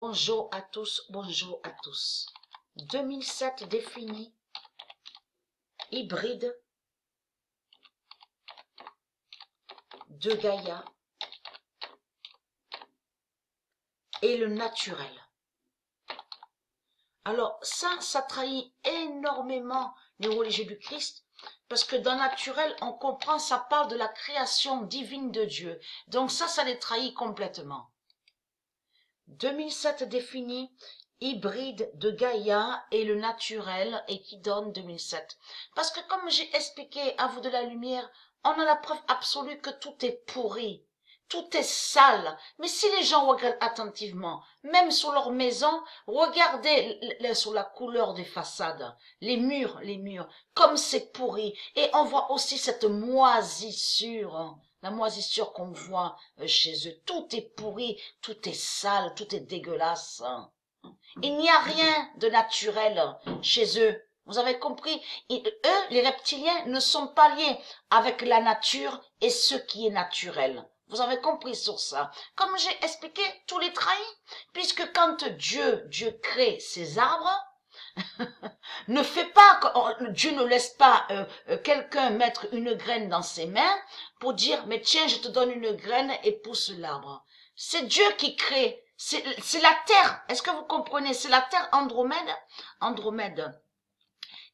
Bonjour à tous, bonjour à tous. 2007 défini, hybride de Gaïa et le naturel. Alors ça trahit énormément les religieux du Christ, parce que dans naturel, on comprend, ça parle de la création divine de Dieu. Donc ça les trahit complètement. 2007 défini, hybride de Gaïa et le naturel, et qui donne 2007. Parce que comme j'ai expliqué à vous de la lumière, on a la preuve absolue que tout est pourri, tout est sale. Mais si les gens regardent attentivement, même sur leur maison, regardez sur la couleur des façades, les murs, comme c'est pourri. Et on voit aussi cette moisissure, la moisissure qu'on voit chez eux. Tout est pourri, tout est sale, tout est dégueulasse. Il n'y a rien de naturel chez eux. Vous avez compris? Eux, les reptiliens, ne sont pas liés avec la nature et ce qui est naturel. Vous avez compris sur ça. Comme j'ai expliqué, tous les trahis, puisque quand Dieu crée ses arbres, ne fait pas, Dieu ne laisse pas quelqu'un mettre une graine dans ses mains pour dire, mais tiens, je te donne une graine et pousse l'arbre. C'est Dieu qui crée. C'est la terre. Est-ce que vous comprenez? C'est la terre Andromède,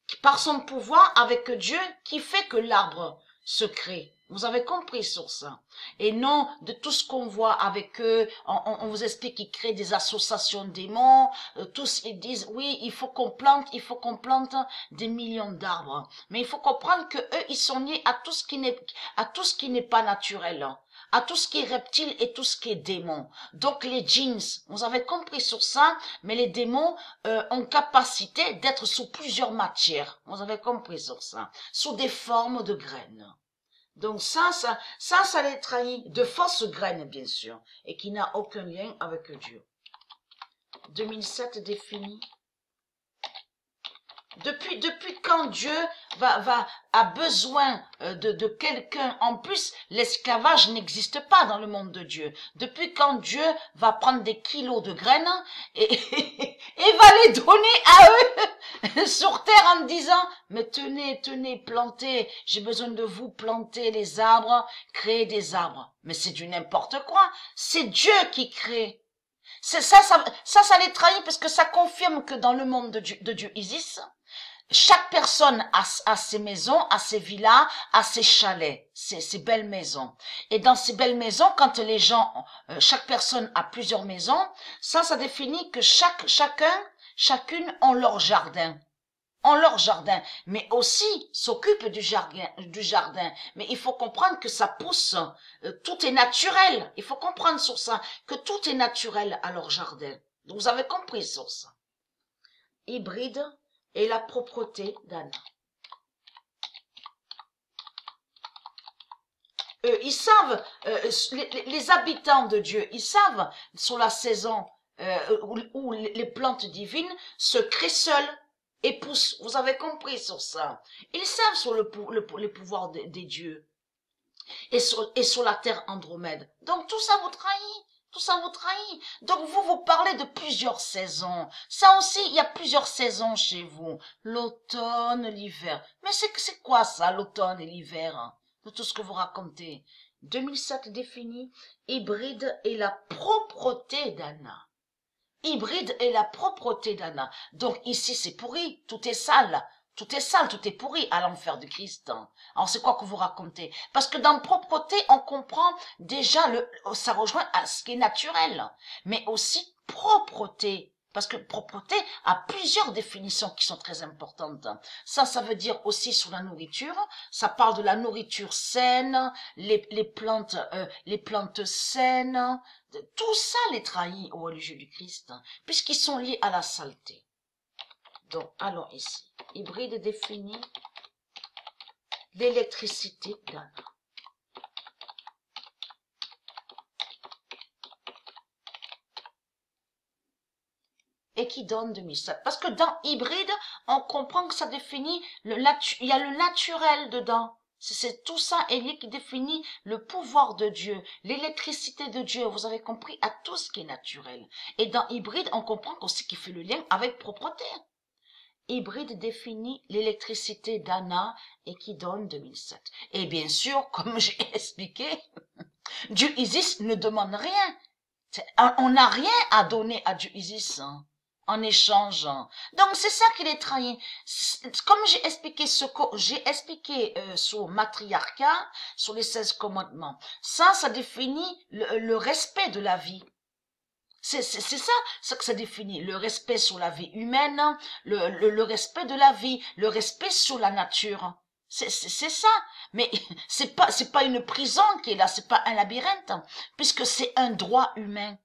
qui, par son pouvoir avec Dieu, qui fait que l'arbre se crée. Vous avez compris sur ça. Et non de tout ce qu'on voit avec eux, on vous explique qu'ils créent des associations de démons, tous ils disent oui, il faut qu'on plante des millions d'arbres. Mais il faut comprendre que eux, ils sont liés à tout ce qui n'est pas naturel, à tout ce qui est reptile et tout ce qui est démon. Donc les djinns, vous avez compris sur ça, mais les démons ont capacité d'être sous plusieurs matières. Vous avez compris sur ça, sous des formes de graines. Donc ça les trahit, de fausses graines bien sûr, et qui n'a aucun lien avec Dieu. 2007 défini. Depuis quand Dieu a besoin de quelqu'un? En plus, l'esclavage n'existe pas dans le monde de Dieu. Depuis quand Dieu va prendre des kilos de graines et va les donner à eux sur terre en disant, mais tenez, plantez, j'ai besoin de vous planter les arbres, créer des arbres. Mais c'est du n'importe quoi. C'est Dieu qui crée. C'est ça les trahit, parce que ça confirme que dans le monde de Dieu Isis, chaque personne a ses maisons, a ses villas, a ses chalets, ses belles maisons. Et dans ces belles maisons, quand les gens, chaque personne a plusieurs maisons, ça définit que chacune ont leur jardin. Mais aussi s'occupent du jardin. Mais il faut comprendre que ça pousse, tout est naturel. Il faut comprendre sur ça, que tout est naturel à leur jardin. Donc vous avez compris sur ça. Hybride et la propreté d'Anna. Ils savent, les habitants de Dieu, ils savent sur la saison où les plantes divines se créent seules et poussent. Vous avez compris sur ça. Ils savent sur les pouvoirs des dieux et sur la terre Andromède. Donc tout ça vous trahit. Tout ça vous trahit. Donc vous parlez de plusieurs saisons. Ça aussi, il y a plusieurs saisons chez vous. L'automne, l'hiver. Mais c'est quoi ça, l'automne et l'hiver, hein, de tout ce que vous racontez? 2007 défini, hybride et la propreté d'Anna. Hybride et la propreté d'Anna. Donc ici, c'est pourri. Tout est sale. Tout est sale, tout est pourri à l'enfer de Christ. Alors c'est quoi que vous racontez? Parce que dans propreté, on comprend déjà, ça rejoint à ce qui est naturel, mais aussi propreté. Parce que propreté a plusieurs définitions qui sont très importantes. Ça veut dire aussi sur la nourriture. Ça parle de la nourriture saine, les plantes saines. Tout ça les trahit au religieux du Christ, puisqu'ils sont liés à la saleté. Donc, allons ici. Hybride défini. L'électricité d'Anna. Et qui donne 2007. Parce que dans hybride, on comprend que ça définit il y a le naturel dedans. C'est tout ça, Élie, qui définit le pouvoir de Dieu, l'électricité de Dieu. Vous avez compris, à tout ce qui est naturel. Et dans hybride, on comprend aussi qu'il fait le lien avec propreté. Hybride définit l'électricité d'Anna et qui donne 2007. Et bien sûr, comme j'ai expliqué, Dieu Isis ne demande rien. On n'a rien à donner à Dieu Isis en échange. Donc c'est ça qu'il est trahi. Comme j'ai expliqué sur matriarcat, sur les 16 commandements, ça définit le respect de la vie. C'est ça, ce que ça définit. Le respect sur la vie humaine, le respect de la vie, le respect sur la nature. C'est ça. Mais c'est pas une prison qui est là, c'est pas un labyrinthe, puisque c'est un droit humain.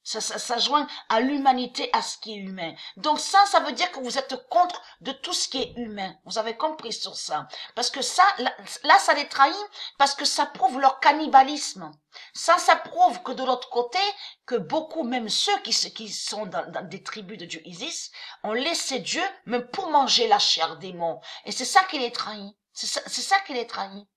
Ça joint à l'humanité, à ce qui est humain. Donc ça veut dire que vous êtes contre de tout ce qui est humain. Vous avez compris sur ça. Parce que ça, là, ça les trahit parce que ça prouve leur cannibalisme. Ça prouve que de l'autre côté, que beaucoup, même ceux qui sont dans des tribus de Dieu Isis, ont laissé Dieu même pour manger la chair des morts. Et c'est ça qui les trahit. C'est ça qui les trahit.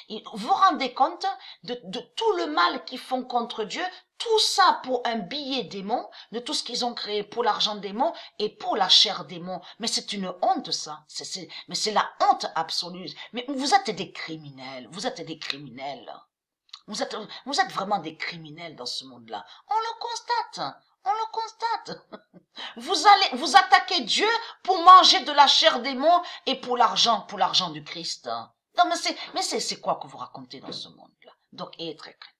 Et vous vous rendez compte de tout le mal qu'ils font contre Dieu, tout ça pour un billet démon, de tout ce qu'ils ont créé pour l'argent démon et pour la chair démon. Mais c'est une honte ça, mais c'est la honte absolue. Mais vous êtes des criminels, vous êtes des criminels. Vous êtes vraiment des criminels dans ce monde-là. On le constate. On le constate. Vous attaquez Dieu pour manger de la chair démon et pour l'argent du Christ. Non, mais c'est quoi que vous racontez dans ce monde-là? Donc, ayez très crainte.